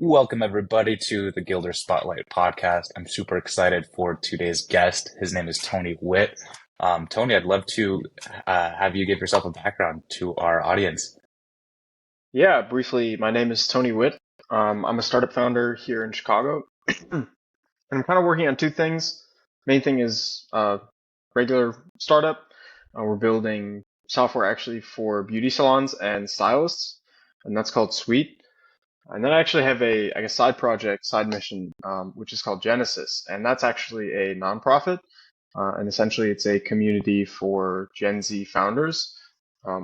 Welcome, everybody, to the Gilder Spotlight podcast. I'm super excited for today's guest. His name is Toni Witt. Tony, I'd love to have you give yourself a background to our audience. Yeah, briefly, my name is Toni Witt. I'm a startup founder here in Chicago, and I'm kind of working on two things. Main thing is regular startup. We're building software actually for beauty salons and stylists, and that's called Suite. And then I actually have I guess, side project, side mission, which is called Genesis, and that's actually a nonprofit. And essentially, it's a community for Gen Z founders.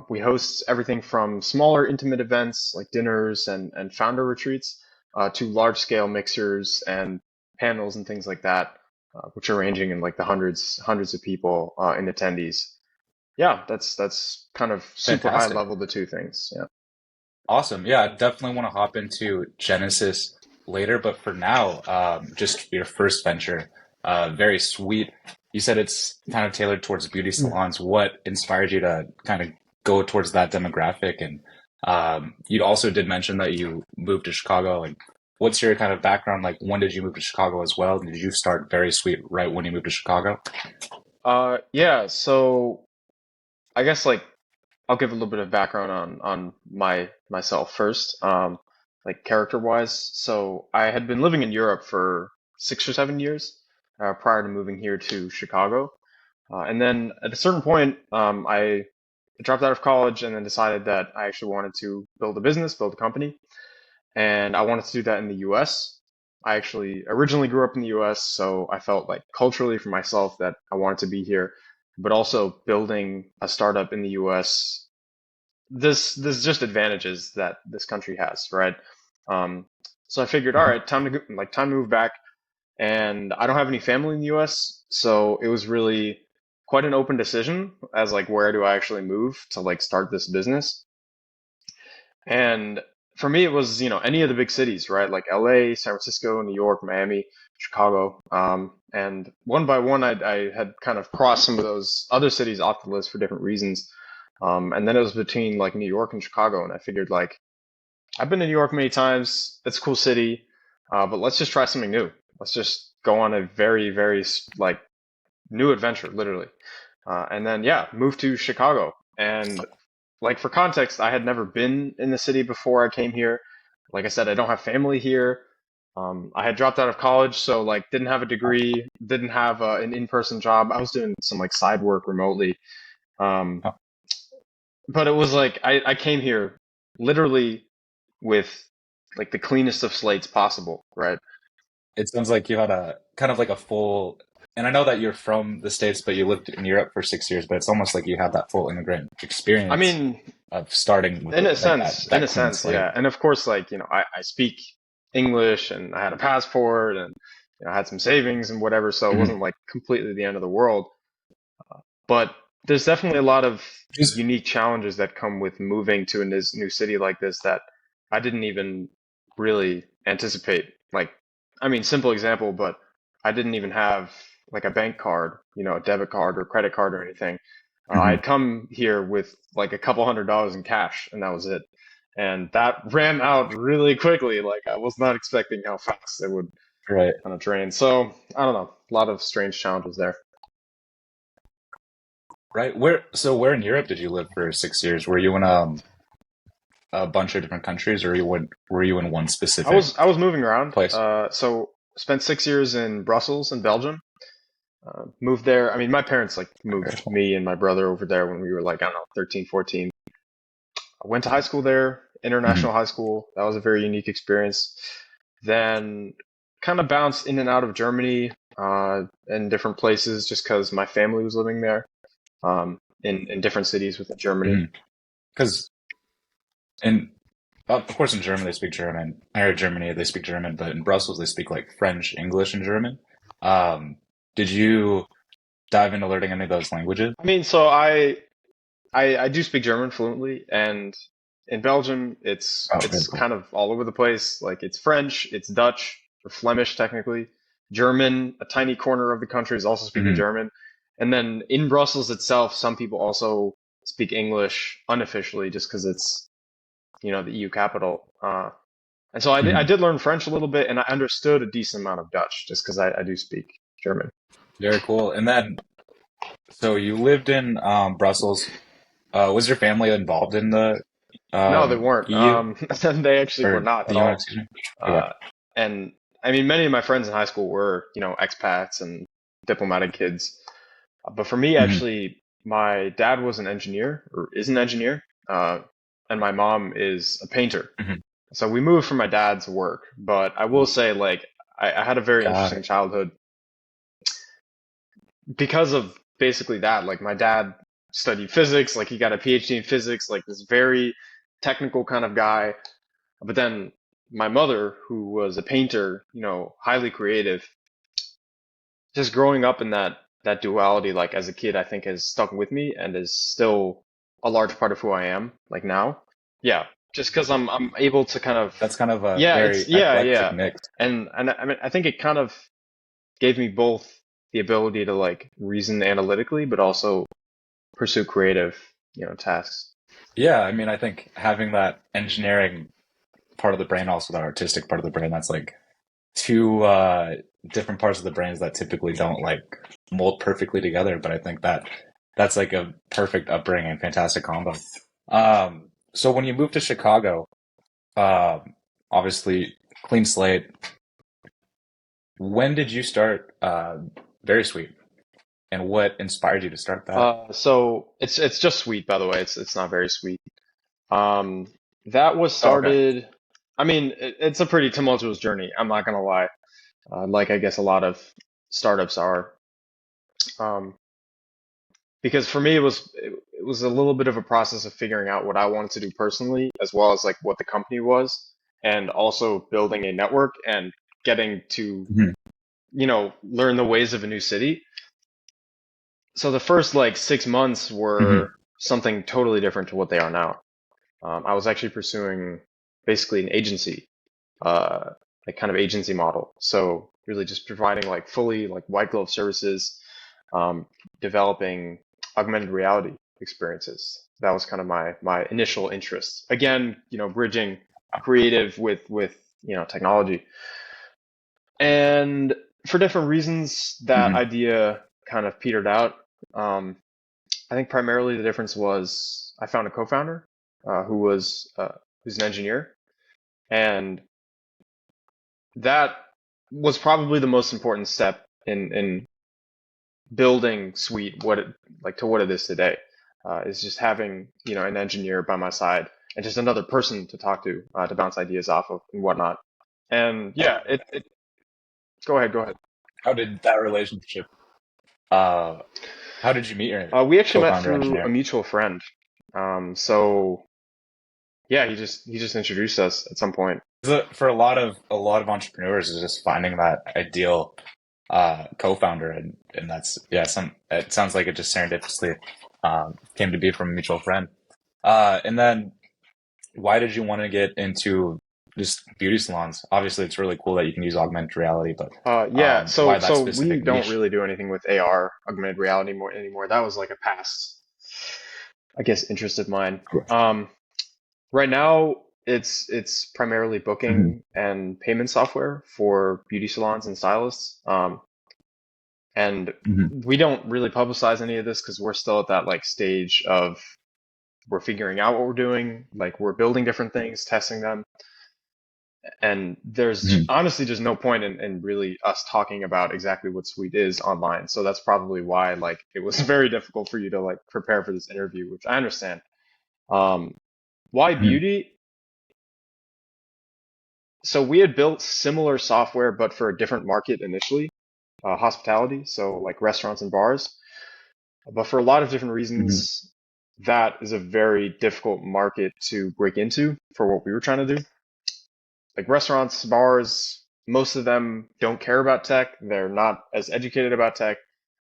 We host everything from smaller, intimate events like dinners and founder retreats to large scale mixers and panels and things like that, which are ranging in like the hundreds of people in attendees. Yeah, that's kind of super high Fantastic. level, the two things. Yeah. Awesome. Yeah, I definitely want to hop into Genesis later, but for now, just your first venture, very sweet. You said it's kind of tailored towards beauty salons. What inspired you to kind of go towards that demographic? And you also did mention that you moved to Chicago. And what's your kind of background? Like, when did you move to Chicago as well? Did you start very sweet right when you moved to Chicago? Yeah, so I guess like I'll give a little bit of background on myself first, like character wise. So I had been living in Europe for 6 or 7 years prior to moving here to Chicago, and then at a certain point, I dropped out of college and then decided that I actually wanted to build a business, build a company, and I wanted to do that in the US. I actually originally grew up in the US, so I felt like culturally for myself that I wanted to be here, but also building a startup in the US, there's just advantages that this country has, right? Um, so I figured, all Mhm. right, time to move back, and I don't have any family in the U.S., so it was really quite an open decision as like where do I actually move to like start this business. And for me, it was any of the big cities, right? Like L.A., San Francisco, New York, Miami, Chicago, and one by one, I had kind of crossed some of those other cities off the list for different reasons. And then it was between like New York and Chicago, and I figured like I've been to New York many times. It's a cool city, but let's just try something new. Let's just go on a very like new adventure, literally. And then yeah, moved to Chicago. And like for context, I had never been in the city before I came here. Like I said, I don't have family here. I had dropped out of college, so like didn't have a degree, didn't have an in-person job. I was doing some like side work remotely. Um, Oh, but it was like I came here literally with like the cleanest of slates possible, right? it sounds like you had a kind of like a full, and I know that you're from the States, but you lived in Europe for 6 years, but it's almost like you had that full immigrant I experience mean, of starting with like that in a clean sense, slate. yeah. And of course, like, I speak English and I had a passport and I had some savings and whatever, so it Mhm. wasn't like completely the end of the world. But there's definitely a lot of Just unique challenges that come with moving to a new city like this that I didn't even really anticipate. Like, I mean, simple example, but I didn't even have like a bank card, a debit card or credit card or anything. I mhm. had come here with like a couple $100 in cash, and that was it. And that ran out really quickly. Like, I was not expecting how fast it would Right, kind of drain. So, I don't know, a lot of strange challenges there. right. Where in Europe did you live for 6 years? Were you in a bunch of different countries, or were you in one specific I was moving around. place? So spent 6 years in Brussels in Belgium. Moved there. I mean, my parents like Very moved cool. me and my brother over there when we were like, I don't know, 13, 14. I went to high school there, Mhm. international high school. That was a very unique experience. Then kind of bounced in and out of Germany, in different places just because my family was living there, in different cities within Germany. Mhm. Because in of course in Germany they speak German. Or Germany they speak German, but in Brussels they speak like French, English, and German. Um, did you dive into learning any of those languages? I mean, so I do speak German fluently, and in Belgium, Oh, very it's cool. kind of all over the place. Like it's French, it's Dutch, or Flemish technically, German. A tiny corner of the country is also speaking Mhm. German, and then in Brussels itself, some people also speak English unofficially, just because it's the EU capital. And so I Mhm. did learn French a little bit, and I understood a decent amount of Dutch just because I do speak German. Very cool. And then, so you lived in Brussels. Was your family involved in the No, they weren't. EU They actually were or not the at UN, all. excuse me? Okay. Uh, and I mean, many of my friends in high school were, expats and diplomatic kids. But for me, Hmm. actually, my dad was an engineer or is an engineer, and my mom is a painter. Hmm. So we moved for my dad's work. But I will say, like, I had a very Got interesting it. childhood because of basically that. Like, my dad studied physics, like, he got a PhD in physics, like, this very technical kind of guy. But then my mother, who was a painter, highly creative, just growing up in that duality, like as a kid, I think has stuck with me and is still a large part of who I am, like now. Yeah, just because I'm able to kind of, That's kind of a yeah, very eclectic yeah, mix. and I mean I think it kind of gave me both the ability to like reason analytically, but also pursue creative, tasks. Yeah, I mean, I think having that engineering part of the brain, also that artistic part of the brain, that's like two different parts of the brains that typically don't like mold perfectly together. But I think that that's like a perfect upbringing, fantastic combo. So when you moved to Chicago, obviously clean slate. When did you start Very Sweet, and what inspired you to start that? So it's just sweet, by the way. It's not very sweet. Um, that was Oh, okay. started. I mean, it's a pretty tumultuous journey. I'm not gonna lie. Like I guess a lot of startups are. Um, because for me, it was a little bit of a process of figuring out what I wanted to do personally, as well as like what the company was, and also building a network and getting to, Hmm. learn the ways of a new city. So the first like 6 months Hmm. were something totally different to what they are now. I was actually pursuing basically an agency, like kind of agency model. So really just providing like fully like white glove services, um, developing augmented reality experiences. That was kind of my initial interest. Again, bridging creative with technology. And for different reasons, that Hmm. idea kind of petered out. Um, I think primarily the difference was I found a co-founder who was who's an engineer, and that was probably the most important step in building Suite what it like to what it is today. Is just having an engineer by my side and just another person to talk to bounce ideas off of and whatnot. And yeah, it go ahead, go ahead. How did that relationship? Uh, how did you meet your We actually met co-founder through a engineer? mutual friend. So yeah, he just introduced us at some point. For a lot of entrepreneurs, is just finding that ideal co-founder, and that's yeah. Some it sounds like it just serendipitously came to be from a mutual friend. And then why did you want to get into just beauty salons? Obviously, it's really cool that you can use augmented reality, but Yeah, so why that so we specific don't niche? really do anything with AR, augmented reality more anymore. That was like a past, I guess, interest of mine. Um, right now, it's primarily Hmm. booking and payment software for beauty salons and stylists. And Hmm. we don't really publicize any of this because we're still at that like stage of we're figuring out what we're doing, like we're building different things, testing them. And there's Hmm. honestly just no point in really us talking about exactly what Sweet is online. So that's probably why like it was very difficult for you to like prepare for this interview, which I understand. Um, why Hmm. beauty? So we had built similar software, but for a different market initially, hospitality, so like restaurants and bars. But for a lot of different Hmm. reasons, that is a very difficult market to break into for what we were trying to do. Like restaurants, bars, most of them don't care about tech. They're not as educated about tech.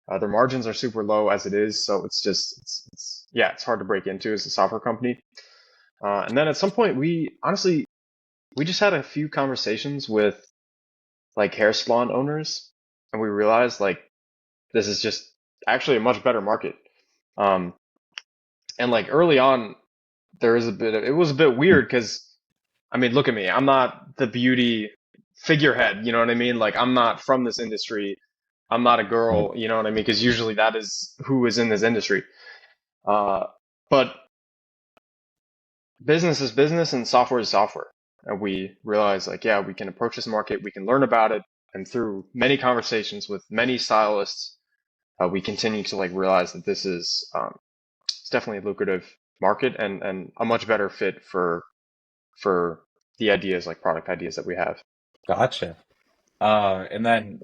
Their margins are super low as it is, so it's just yeah, it's hard to break into as a software company. And then at some point, we honestly we just had a few conversations with like hair salon owners, and we realized like this is just actually a much better market. Um, and like early on, there is a bit of, it was a bit weird because I mean, look at me. I'm not the beauty figurehead, you know what I mean? Like, I'm not from this industry. I'm not a Right. girl, you know what I mean? Because usually that is who is in this industry. Uh, but business is business and software is software. And we realize, like, yeah, we can approach this market, we can learn about it, and through many conversations with many stylists, we continue to like realize that this is it's definitely a lucrative market and a much better fit for the ideas, like product ideas that we have. Gotcha. And then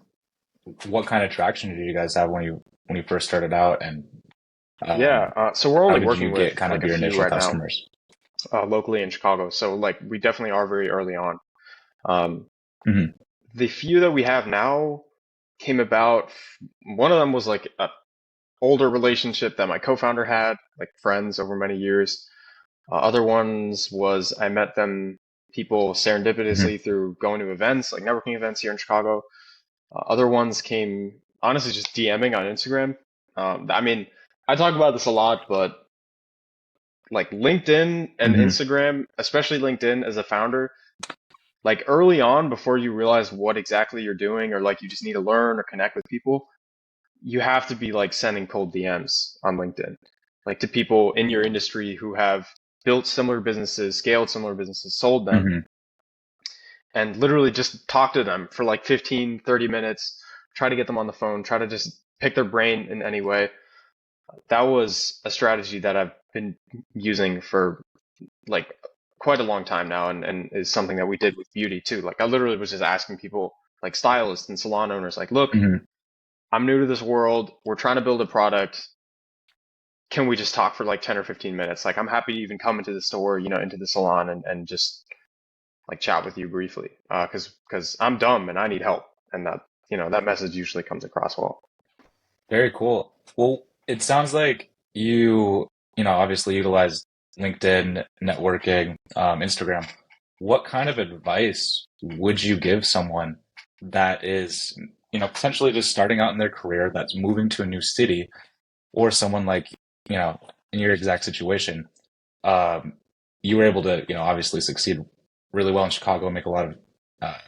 what kind of traction did you guys have when you first started out, and Yeah, um, so we're how only did you working with get kind like of a your few initial right now, customers? locally in Chicago. So like we definitely are very early on. Um, Hmm. the few that we have now came about. One of them was like an older relationship that my co-founder had, like friends over many years. Other ones was I met them people Hmm. serendipitously through going to events, like networking events here in Chicago. Other ones came honestly just DMing on Instagram. I mean, I talk about this a lot, but like LinkedIn and Hmm. Instagram, especially LinkedIn as a founder, like early on before you realize what exactly you're doing or like you just need to learn or connect with people, you have to be like sending cold DMs on LinkedIn, like to people in your industry who have built similar businesses, scaled similar businesses, sold them, Hmm. and literally just talk to them for like 15, 30 minutes, try to get them on the phone, try to just pick their brain in any way. That was a strategy that I've been using for like quite a long time now and is something that we did with beauty too. Like I literally was just asking people like stylists and salon owners like, look, Hmm. I'm new to this world. We're trying to build a product. Can we just talk for like 10 or 15 minutes? Like I'm happy to even come into the store, into the salon and just like chat with you briefly. Cause I'm dumb and I need help. And that message usually comes across well. Very cool. Well, it sounds like you know, obviously utilize LinkedIn, networking, Instagram. What kind of advice would you give someone that is, you know, potentially just starting out in their career, that's moving to a new city, or someone like, you know, in your exact situation, um, you were able to, you know, obviously succeed really well in Chicago and make a lot of uh,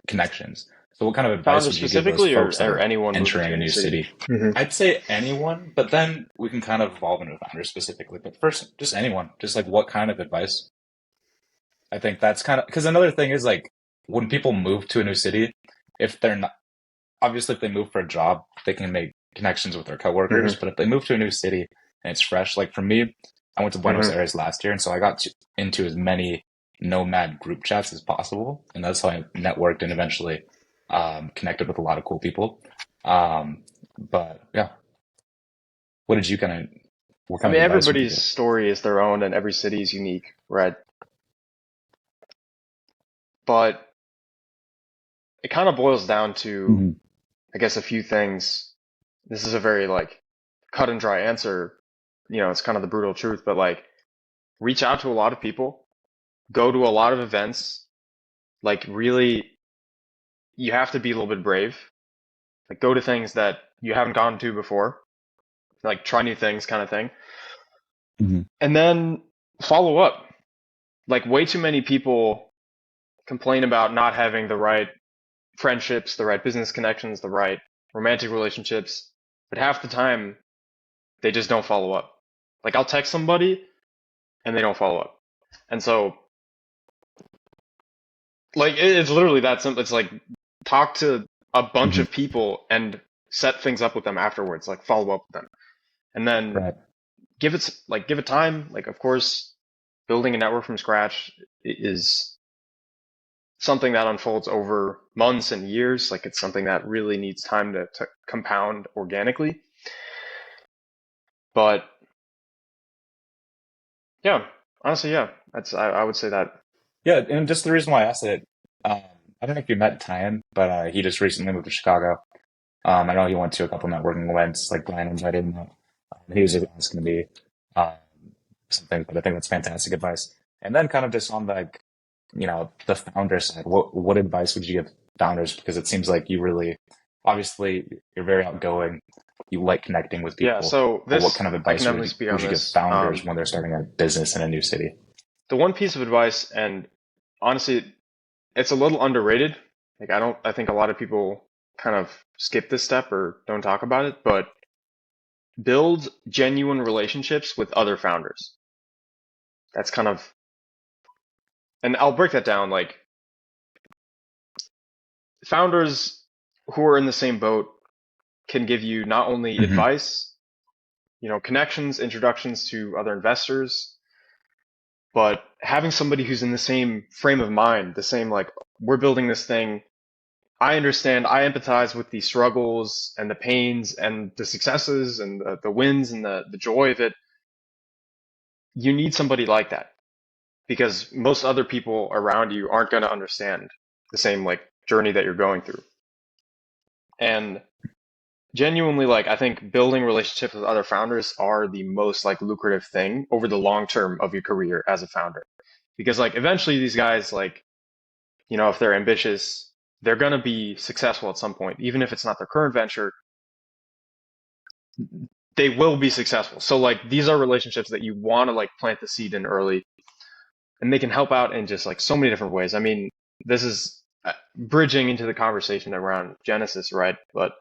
connections. So what kind of advice Founders would you give those specifically folks that or are anyone moving to entering a a new new city? city? Hmm. I'd say anyone, but then we can kind of evolve into founders specifically. But first, just anyone, just like what kind of advice? I think that's kind of because another thing is like when people move to a new city, if they're not obviously if they move for a job, they can make connections with their coworkers. Hmm. But if they move to a new city and it's fresh, like for me, I went to Buenos Hmm. Aires last year, and so I got into as many nomad group chats as possible, and that's how I networked and eventually connected with a lot of cool people. But yeah, what did you kind of, what I kind of mean, advice would you everybody's give? story is their own and every city is unique, right? But it kind of boils down to, Hmm. I guess, a few things. This is a very like cut and dry answer. It's kind of the brutal truth, but like reach out to a lot of people, go to a lot of events. Like really, you have to be a little bit brave. Like go to things that you haven't gone to before, like try new things kind of thing. Hmm. And then follow up. Like way too many people complain about not having the right friendships, the right business connections, the right romantic relationships, but half the time they just don't follow up. Like I'll text somebody and they don't follow up. And so like it's literally that simple. It's like talk to a bunch Hmm. of people and set things up with them afterwards, like follow up with them. And then Right. give it time. Like of course, building a network from scratch is something that unfolds over months and years. Like it's something that really needs time to compound organically. But yeah, honestly, yeah, I would say that. Yeah, and just the reason why I asked it, um, I don't know if you met Tyan, but he just recently moved to Chicago. I know he went to a couple networking events, like Brian invited him. He was asking me um, something, but I think that's fantastic advice. And then kind of just on like, you know, the founder side, what advice would you give founders? Because it seems like you really, obviously, you're very outgoing. You like connecting with Yeah, people. so But what this kind of I can advice definitely speak would on you give this. founders when they're starting a business in a new city? The one piece of advice, and honestly, it's a little underrated. Like I think a lot of people kind of skip this step or don't talk about it, but build genuine relationships with other founders. That's kind of, and I'll break that down. Like founders who are in the same boat can give you not only Hmm. advice, connections, introductions to other investors, but having somebody who's in the same frame of mind, the same like we're building this thing. I understand, I empathize with the struggles and the pains and the successes and the wins and the joy of it. You need somebody like that because most other people around you aren't going to understand the same like journey that you're going through. And genuinely, like I think building relationships with other founders are the most like lucrative thing over the long term of your career as a founder. Because like eventually these guys like, if they're ambitious, they're going to be successful at some point. Even if it's not their current venture, they will be successful. So like these are relationships that you want to like plant the seed in early, and they can help out in just like so many different ways. I mean, this is bridging into the conversation around Genesis, right? But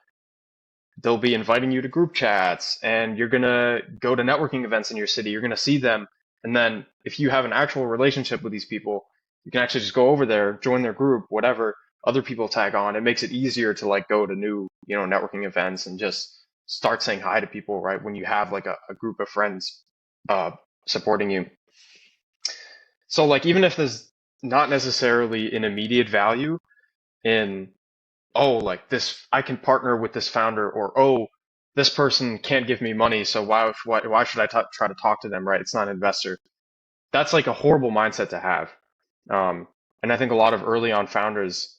they'll be inviting you to group chats and you're going to go to networking events in your city. You're going to see them. And then if you have an actual relationship with these people, you can actually just go over there, join their group, whatever. Other people tag on. It makes it easier to like go to new, networking events and just start saying hi to people, right? When you have like a group of friends uh, supporting you. So like even if there's not necessarily an immediate value in, oh, like this, I can partner with this founder, or oh, this person can't give me money, so why should I try to talk to them, right? It's not an investor. That's like a horrible mindset to have. Um, and I think a lot of early on founders,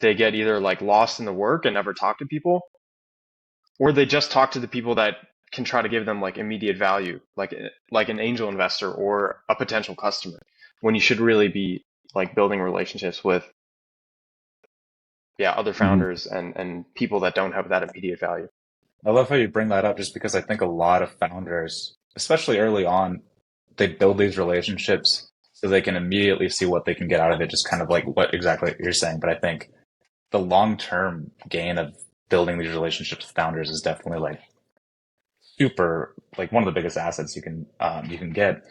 they get either like lost in the work and never talk to people, or they just talk to the people that can try to give them like immediate value, like an angel investor or a potential customer, when you should really be like building relationships with other Hmm. founders and people that don't have that immediate value. I love how you bring that up just because I think a lot of founders, especially early on, they build these relationships so they can immediately see what they can get out of it, just kind of like what exactly you're saying. But I think the long-term gain of building these relationships with founders is definitely like super, like one of the biggest assets you can get.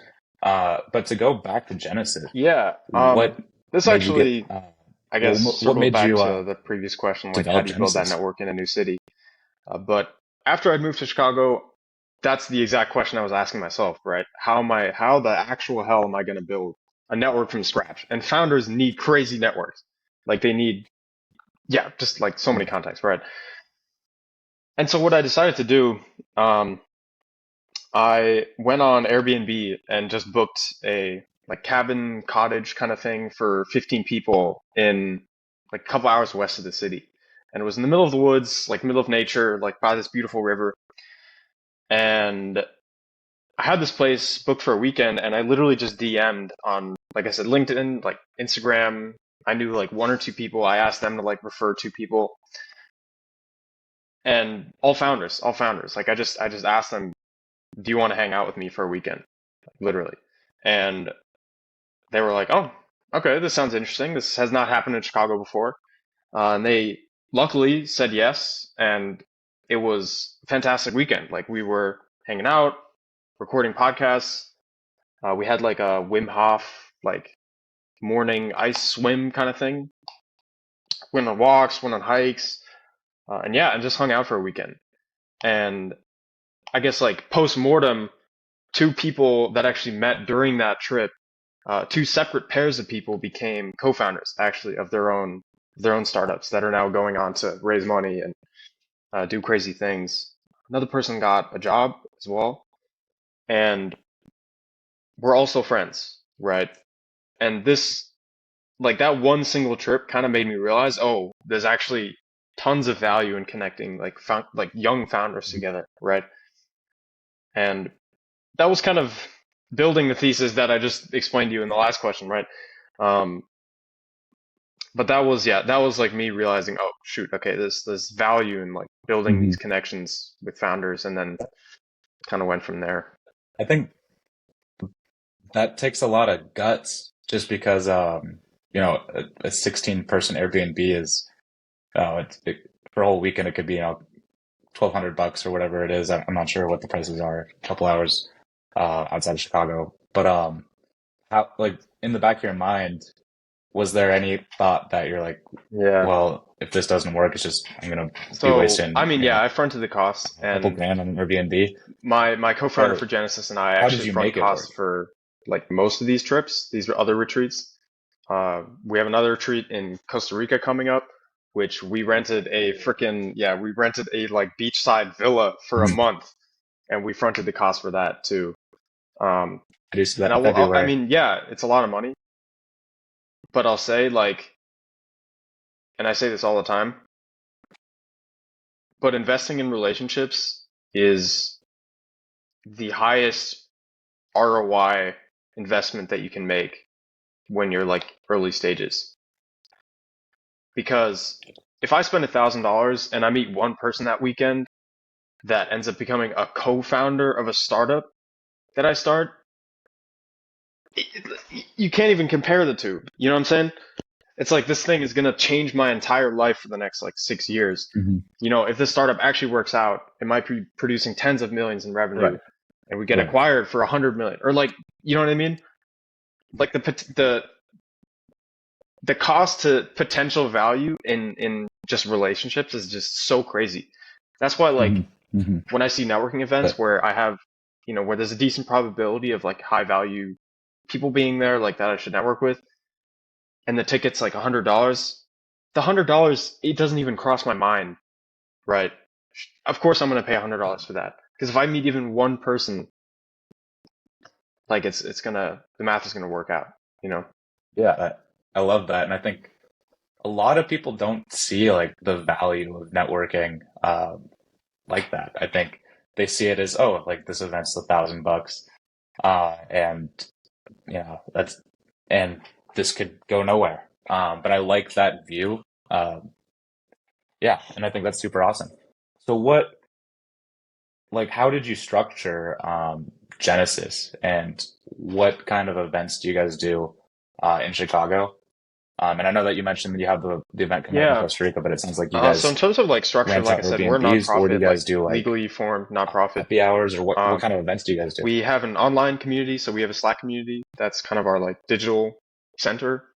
But to go back to Genesis, Yeah. what This made you get, actually, I guess, what circles made back you, to the previous question, like how develop do you build that Genesis? network in a new city? But after I'd moved to Chicago, that's the exact question I was asking myself, right? How the actual hell am I going to build a network from scratch? And founders need crazy networks. Like they need, yeah, just like so many contacts, right? And so what I decided to do, um, I went on Airbnb and just booked a like cabin cottage kind of thing for 15 people in like a couple hours west of the city. And it was in the middle of the woods, like middle of nature, like by this beautiful river. And I had this place booked for a weekend and I literally just DM'd on, like I said, LinkedIn, like Instagram. I knew like one or two people. I asked them to like refer two people and all founders. Like I just asked them, do you want to hang out with me for a weekend? Literally. And they were like, "Oh, okay, this sounds interesting. This has not happened in Chicago before." And they luckily said yes, and it was a fantastic weekend. Like we were hanging out, recording podcasts. We had like a Wim Hof like morning ice swim kind of thing. Went on walks, went on hikes, and yeah, and just hung out for a weekend. And I guess like post mortem, two people that actually met during that trip, two separate pairs of people became co-founders actually of their own startups that are now going on to raise money and do crazy things. Another person got a job as well, and we're also friends, right? And this, like that one single trip, kind of made me realize, oh, there's actually tons of value in connecting like young founders together, right? And that was kind of building the thesis that I just explained to you in the last question, right? Um, but that was, yeah, that was like me realizing, oh shoot, okay, there's value in like building Hmm. these connections with founders, and then kind of went from there. I think that takes a lot of guts just because a 16 person Airbnb is for a whole weekend it could be 1,200 bucks or whatever it is. I'm not sure what the prices are. A couple hours outside of Chicago, but how like in the back of your mind, was there any thought that you're like, Yeah. well, if this doesn't work, it's just I'm gonna be So, I wasting mean, yeah, I fronted the costs, a couple and grand on an Airbnb. my co-founder for So Genesis and I how did actually you front make it costs work? for like most of these trips, these other retreats. We have another retreat in Costa Rica coming up, which we rented a like beachside villa for a I month, and we fronted the cost for that too. Um, do see and that in I February. mean, yeah, it's a lot of money, but I'll say like, and I say this all the time, but investing in relationships is the highest ROI investment that you can make when you're like early stages. Because if I spend $1,000 and I meet one person that weekend that ends up becoming a co-founder of a startup that I start, you can't even compare the two. You know what I'm saying? It's like this thing is gonna change my entire life for the next like 6 years. Hmm. You know, if this startup actually works out, it might be producing tens of millions in revenue, Right. and we get Right. acquired for 100 million, or like, you know what I mean? Like the cost to potential value in just relationships is just so crazy. That's why Hmm. like Hmm. when I see networking events But where I have, where there's a decent probability of like high value people being there, like that I should network with, and the ticket's like $100, the $100, it doesn't even cross my mind, right? Of course I'm gonna pay $100 for that. Because if I meet even one person, like the math is gonna work out, you know? yeah, I love that, and I think a lot of people don't see like the value of networking like that. I think they see it as, oh, like this event's $1,000, and that's and this could go nowhere. But I like that view. Yeah, and I think that's super awesome. So how did you structure Genesis, and what kind of events do you guys do in Chicago? And I know that you mentioned that you have the event coming up in Yeah. Costa Rica, but it sounds like you So in guys terms of like structure, rent like out I said, we're a Airbnbs, or do you nonprofit, like guys do like legally formed nonprofit. happy hours, or what Um, kind of events do you guys do? we have an online community, so we have a Slack community. That's kind of our like digital center.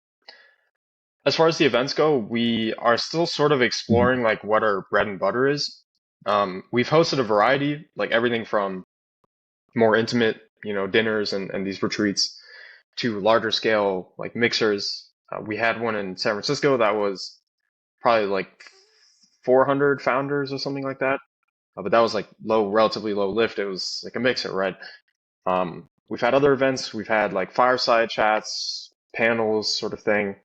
As far as the events go, we are still sort of Mhm. exploring like what our bread and butter is. We've hosted a variety, like everything from more intimate, dinners and these retreats to larger scale like mixers. We had one in San Francisco that was probably like 400 founders or something like that. But that was like relatively low lift. It was like a mixer, right? We've had other events. We've had like fireside chats, panels, sort of thing,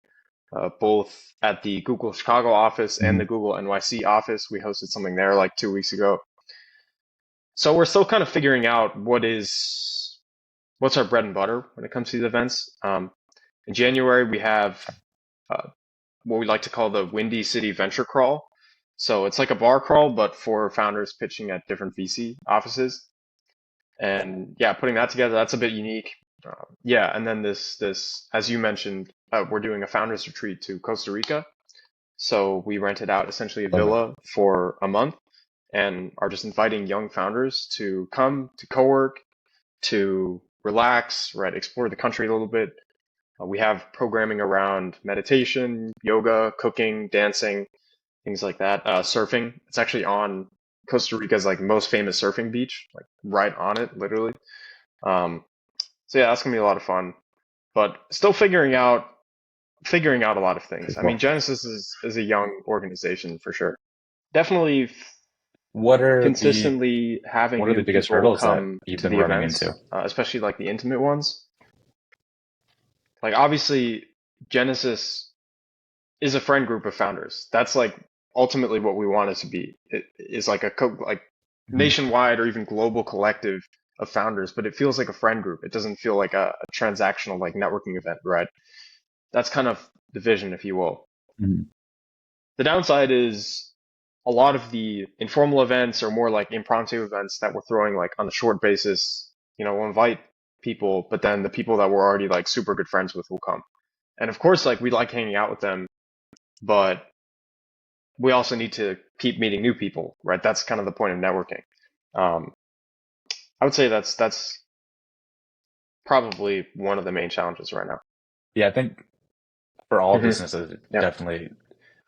both at the Google Chicago office and the Mhm. Google NYC office. We hosted something there like 2 weeks ago. So we're still kind of figuring out what's our bread and butter when it comes to these events. In January, we have uh, what we like to call the Windy City Venture Crawl. So it's like a bar crawl, but for founders pitching at different VC offices. And yeah, putting that together, that's a bit unique. Yeah, and then this, as you mentioned, we're doing a founders retreat to Costa Rica. So we rented out essentially a Love it. villa for a month and are just inviting young founders to come to co-work, to relax, right, explore the country a little bit. We have programming around meditation, yoga, cooking, dancing, things like that. Surfing. It's actually on Costa Rica's like most famous surfing beach, like right on it, literally. Um, so yeah, that's gonna be a lot of fun. But still figuring out a lot of things. Pretty I mean, cool. Genesis is a young organization for sure. Definitely What are the consistently having what are the new biggest people hurdles that come you've to been the running into? events, especially like the intimate ones. Like obviously, Genesis is a friend group of founders. That's like ultimately what we want it to be. It is like like Mhm. nationwide or even global collective of founders, but it feels like a friend group. It doesn't feel like a transactional like networking event, right? That's kind of the vision, if you will. Mhm. The downside is a lot of the informal events or more like impromptu events that we're throwing like on a short basis. We'll invite people, but then the people that we're already like super good friends with will come. And of course, like we like hanging out with them, but we also need to keep meeting new people, right? That's kind of the point of networking. Um, I would say that's probably one of the main challenges right now. Yeah, I think for all Hmm. businesses, Yeah. definitely, and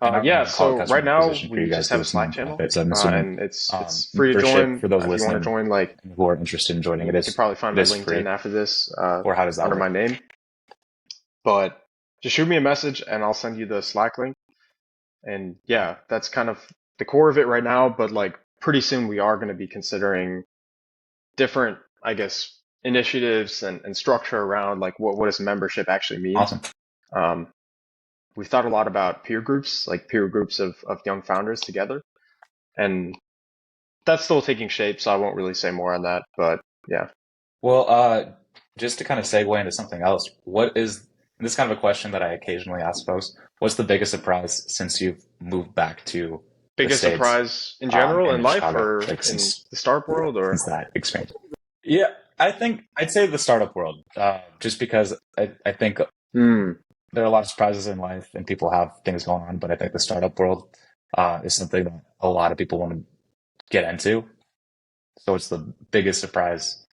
I don't Yeah. want to call it So right customer now acquisition for you we guys just have a because it's a Slack channel, nonprofit. So I'm assuming and it's free to membership join. for those If you want to listening join, like who are interested in joining you it could is probably find it my is free. LinkedIn after this, Or how does that under work? my name. But just shoot me a message, and I'll send you the Slack link. And yeah, that's kind of the core of it right now. But like pretty soon we are going to be considering different, I guess, initiatives and structure around like what does membership actually mean. Awesome. Um, we've thought a lot about peer groups, like peer groups of young founders together, and that's still taking shape. So I won't really say more on that. But yeah. Well, just to kind of segue into something else, what is this is kind of a question that I occasionally ask folks? What's the biggest surprise since you've moved back to the Biggest States, surprise in general and in in life Chicago, or like in the startup world or since that experience? Yeah, I think I'd say the startup world, just because I think hmm. there are a lot of surprises in life and people have things going on, but I think the startup world is something that a lot of people want to get into. So it's the biggest surprise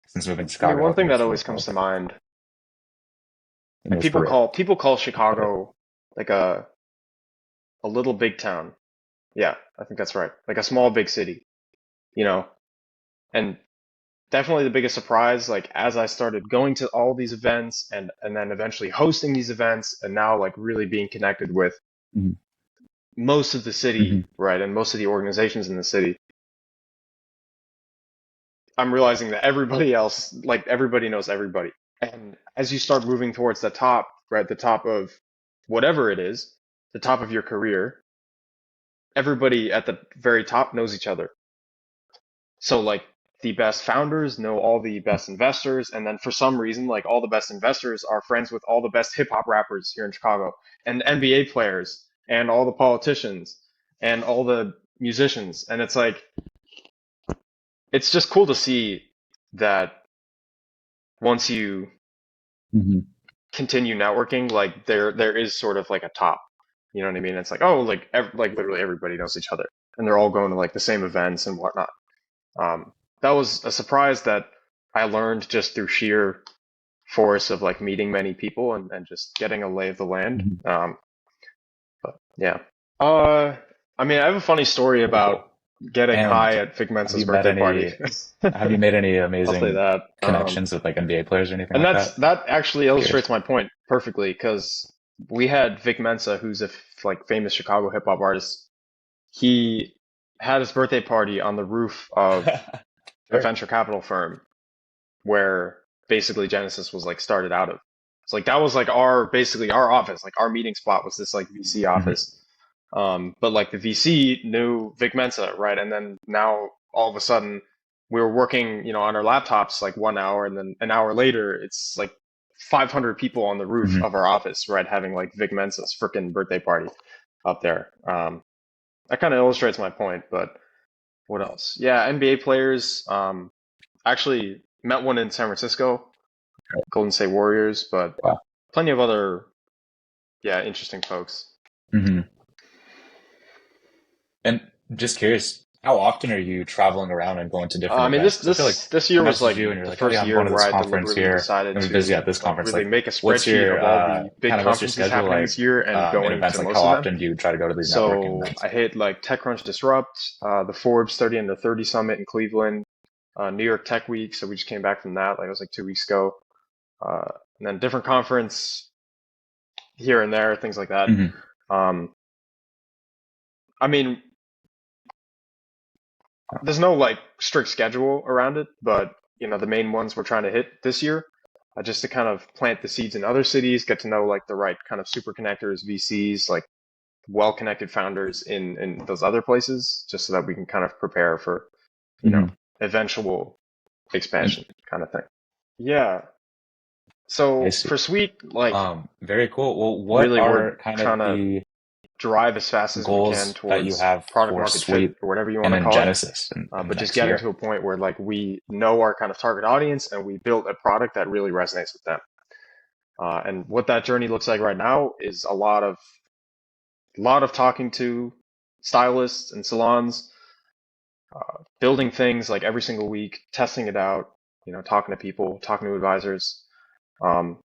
since moving to I mean, one Chicago thing in the that always startup comes world to mind, in like this career. people call Chicago like a little big town. Yeah, I think that's right. Like a small big city, you know. And definitely the biggest surprise, like as I started going to all these events and then eventually hosting these events and now like really being connected with Mhm. most of the Mhm. city, right, and most of the organizations in the city, I'm realizing that everybody else, like everybody knows everybody. And as you start moving towards the top, right, the top of whatever it is, the top of your career, everybody at the very top knows each other. So like the best founders know all the best investors, and then for some reason, like all the best investors are friends with all the best hip hop rappers here in Chicago, and NBA players, and all the politicians, and all the musicians. And it's like it's just cool to see that once you Mhm. continue networking, like there is sort of like a top. You know what I mean? It's like, oh, like literally everybody knows each other, and they're all going to like the same events and whatnot. Um, that was a surprise that I learned just through sheer force of like meeting many people and just getting a lay of the land. Mhm. But yeah. Uh, I mean, I have a funny story Very about cool. getting high And at Vic have Mensa's you met birthday party. any have you made any I'll say amazing that. connections with like NBA players or anything And like that? that actually Curious. illustrates my point perfectly because we had Vic Mensa, who's a like famous Chicago hip hop artist. He had his birthday party on the roof of a Sure. venture capital firm where basically Genesis was like started out of. It's like that was like our basically our office, like our meeting spot was this like VC Mhm. office. But like the VC knew Vic Mensa, right? And then now all of a sudden we were working, on our laptops like 1 hour, and then an hour later it's like 500 people on the roof Mhm. of our office, right? Having like Vic Mensa's freaking birthday party up there. That kind of illustrates my point, but what else? Yeah, NBA players. Actually met one in San Francisco, Golden State Warriors, but Wow. plenty of other, yeah, interesting folks. Mhm. And just curious, how often are you traveling around and going to different I mean, events? Because I feel like this I year was messaged like you and you're the like, oh yeah, first I'm year going to where this I conference deliberately here. decided I'm gonna be busy to at this like conference. really Like, make a what's spreadsheet your of all the big what's your conferences schedule happening this like year and in going events? to Like, how most of them. often do you try to go to these networking So events? I hit like TechCrunch Disrupt, the Forbes 30 Under 30 Summit in Cleveland, New York Tech Week. So we just came back from that. Like it was like 2 weeks ago. And then different conference here and there, things like that. Hmm. Um, I mean, there's no like strict schedule around it, but the main ones we're trying to hit this year, just to kind of plant the seeds in other cities, get to know like the right kind of super connectors, VCs, like well-connected founders in those other places, just so that we can kind of prepare for, you know, Hmm. eventual And expansion kind of thing. Yeah. I So see. for Sweet, like Very cool. Well, what really we're are kind trying of to, the drive as fast as we can goals that you towards have product for market fit Suite or whatever you want and to then call it. Genesis in the But just next getting year? to a point where like we know our kind of target audience and we built a product that really resonates with them. And what that journey looks like right now is a lot of talking to stylists and salons, building things like every single week, testing it out, talking to people, talking to advisors. Um,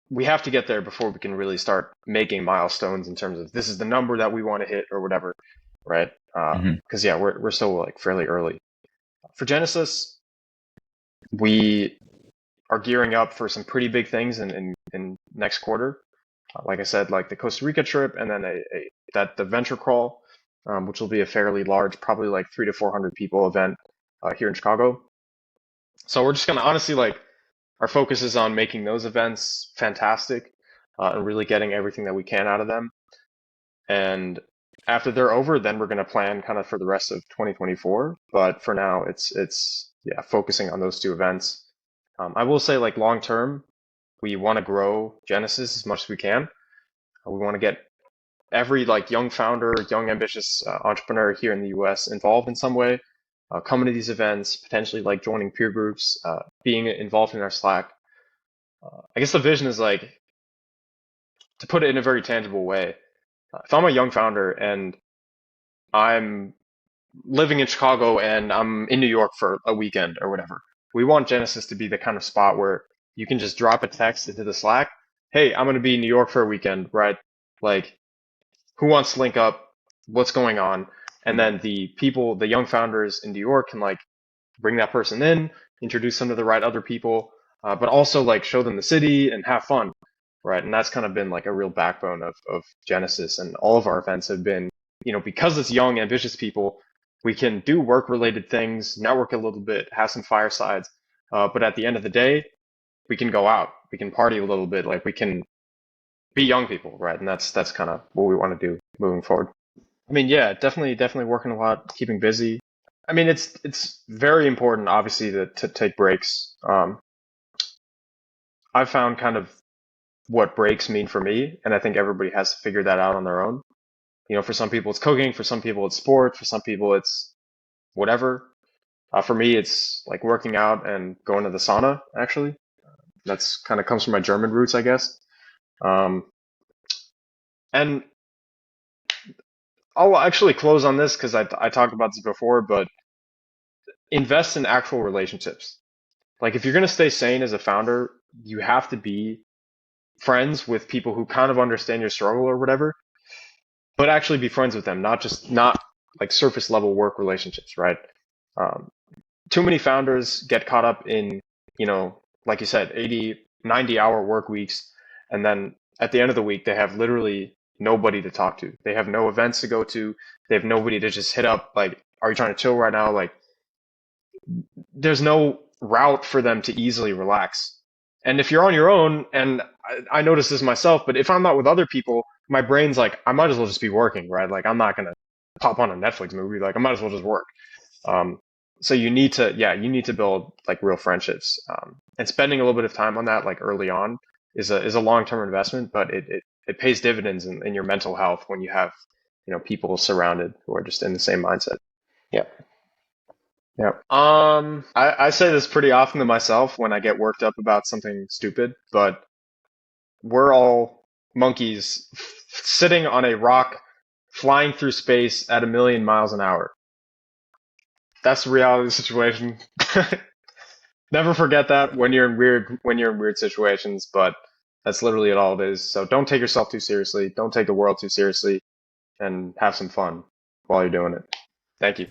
we have to get there before we can really start making milestones in terms of this is the number that we want to hit or whatever, right? Hmm. Because yeah, we're still like fairly early. For Genesis, we are gearing up for some pretty big things in next quarter. Like I said, like the Costa Rica trip, and then the venture crawl, which will be a fairly large, probably like 300 to 400 people event here in Chicago. So we're just gonna honestly like our focus is on making those events fantastic and really getting everything that we can out of them. And after they're over, then we're gonna plan kind of for the rest of 2024. But for now, it's yeah, focusing on those two events. I will say like long term, we want to grow Genesis as much as we can. We want to get every like young founder, young ambitious entrepreneur here in the US involved in some way, coming to these events, potentially like joining peer groups, being involved in our Slack. I guess the vision is like to put it in a very tangible way. If I'm a young founder and I'm living in Chicago and I'm in New York for a weekend or whatever, we want Genesis to be the kind of spot where you can just drop a text into the Slack. Hey, I'm going to be in New York for a weekend, right? Like, who wants to link up? What's going on? And then the people, the young founders in New York can like bring that person in, introduce them to the right other people, but also like show them the city and have fun, right? And that's kind of been like a real backbone of Genesis, and all of our events have been, because it's young, ambitious people, we can do work related things, network a little bit, have some firesides, but at the end of the day, we can go out, we can party a little bit, like we can be young people, right? And that's kind of what we want to do moving forward. I mean, yeah, definitely working a lot, keeping busy. I mean, it's very important, obviously, to take breaks. I've found kind of what breaks mean for me, and I think everybody has to figure that out on their own. For some people it's cooking, for some people it's sport, for some people it's whatever. For me, it's like working out and going to the sauna. Actually, that's kind of comes from my German roots, I guess. Um, and I'll actually close on this because I talked about this before, but invest in actual relationships. Like if you're going to stay sane as a founder, you have to be friends with people who kind of understand your struggle or whatever, but actually be friends with them, not like surface level work relationships, right? Um, Too many founders get caught up in, like you said, 80, 90-hour work weeks. And then at the end of the week, they have literally nobody to talk to. They have no events to go to. They have nobody to just hit up. Like, are you trying to chill right now? Like, there's no route for them to easily relax. And if you're on your own, and I notice this myself, but if I'm not with other people, my brain's like, I might as well just be working, right? Like, I'm not going to pop on a Netflix movie. Like, I might as well just work. Um, so you need to build like real friendships. And spending a little bit of time on that, like early on, is a long-term investment, but it pays dividends in your mental health when you have, people surrounded who are just in the same mindset. Yeah. Yeah. I say this pretty often to myself when I get worked up about something stupid, but we're all monkeys sitting on a rock flying through space at 1,000,000 miles an hour. That's the reality of the situation. Never forget that when you're in weird situations, but that's literally all it is. So don't take yourself too seriously, don't take the world too seriously, and have some fun while you're doing it. Thank you.